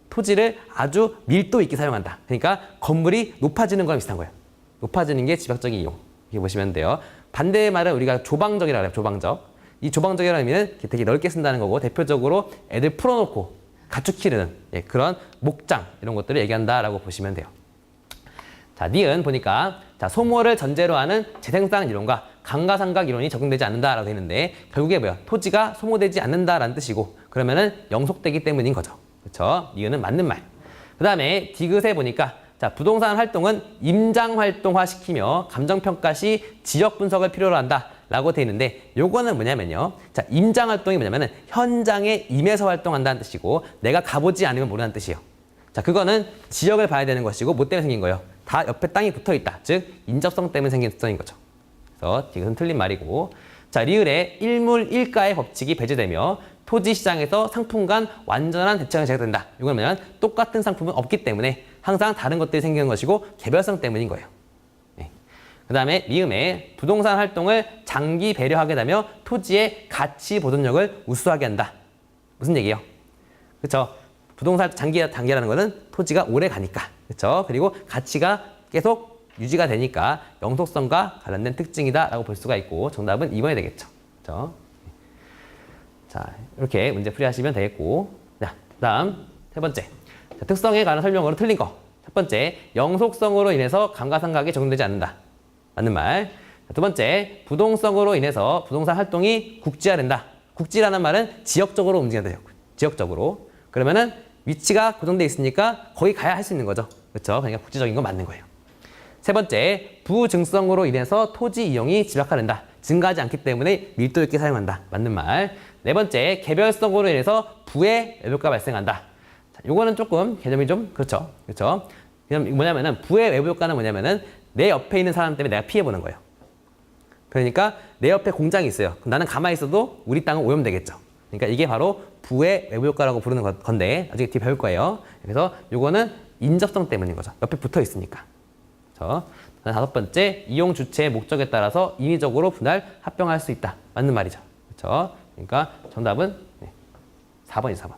토지를 아주 밀도 있게 사용한다. 그러니까 건물이 높아지는 거랑 비슷한 거예요. 높아지는 게 집약적인 이용. 이렇게 보시면 돼요. 반대의 말은 우리가 조방적이라고 해요. 조방적. 이 조방적이라는 의미는 되게 넓게 쓴다는 거고, 대표적으로 애들 풀어놓고 가축 기르는 그런 목장 이런 것들을 얘기한다라고 보시면 돼요. 자, 니은 보니까 자, 소모를 전제로 하는 재생산 이론과 강가상각 이론이 적용되지 않는다라고 되어 있는데 결국에 뭐야? 토지가 소모되지 않는다라는 뜻이고, 그러면은 영속되기 때문인 거죠. 그렇죠? 니은은 맞는 말. 그 다음에 디귿에 보니까 자, 부동산 활동은 임장 활동화 시키며 감정평가 시 지역 분석을 필요로 한다라고 되어 있는데 요거는 뭐냐면요. 자, 임장 활동이 뭐냐면은 현장에 임해서 활동한다는 뜻이고 내가 가보지 않으면 모르는 뜻이에요. 자, 그거는 지역을 봐야 되는 것이고 뭐 때문에 생긴 거예요? 다 옆에 땅이 붙어 있다. 즉 인접성 때문에 생긴 특성인 거죠. 그래서 디귿은 틀린 말이고, 자, 리을에 일물일가의 법칙이 배제되며 토지 시장에서 상품 간 완전한 대칭이 제공된다. 이건 뭐냐면 똑같은 상품은 없기 때문에 항상 다른 것들이 생기는 것이고 개별성 때문인 거예요. 그 다음에 미음에 부동산 활동을 장기 배려하게 되며 토지의 가치 보존력을 우수하게 한다. 무슨 얘기예요? 그렇죠? 부동산 장기라는 거는 토지가 오래 가니까. 그렇죠? 그리고 가치가 계속 유지가 되니까 영속성과 관련된 특징이다라고 볼 수가 있고 정답은 2번이 되겠죠. 그렇죠? 자, 이렇게 문제 풀이하시면 되겠고. 자, 그다음 세 번째. 자, 특성에 관한 설명으로 틀린 거. 첫 번째, 영속성으로 인해서 감가상각이 적용되지 않는다. 맞는 말. 자, 두 번째, 부동성으로 인해서 부동산 활동이 국지화된다. 국지라는 말은 지역적으로 움직여야 돼요. 지역적으로. 그러면은 위치가 고정돼 있으니까 거기 가야 할 수 있는 거죠. 그렇죠? 그러니까 국지적인 건 맞는 거예요. 세 번째, 부증성으로 인해서 토지 이용이 집약화된다. 증가하지 않기 때문에 밀도 있게 사용한다. 맞는 말. 네 번째, 개별성으로 인해서 부의 외부효과가 발생한다. 자, 요거는 조금 개념이 좀 그렇죠. 그렇죠? 그냥 뭐냐면은 부의 외부효과는 뭐냐면은 내 옆에 있는 사람 때문에 내가 피해 보는 거예요. 그러니까 내 옆에 공장이 있어요. 그럼 나는 가만히 있어도 우리 땅은 오염되겠죠. 그러니까 이게 바로 부의 외부효과라고 부르는 건데 나중에 뒤에 배울 거예요. 그래서 요거는 인접성 때문인 거죠. 옆에 붙어 있으니까. 그렇죠? 다섯 번째, 이용 주체의 목적에 따라서 인위적으로 분할, 합병할 수 있다. 맞는 말이죠. 그렇죠? 그러니까 정답은 4번이죠, 4번.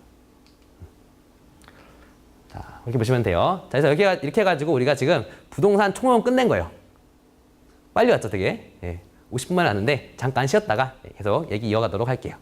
자, 이렇게 보시면 돼요. 자, 그래서 이렇게 해가지고 우리가 지금 부동산 총론 끝낸 거예요. 빨리 왔죠, 되게. 50분만에 왔는데 잠깐 쉬었다가 계속 얘기 이어가도록 할게요.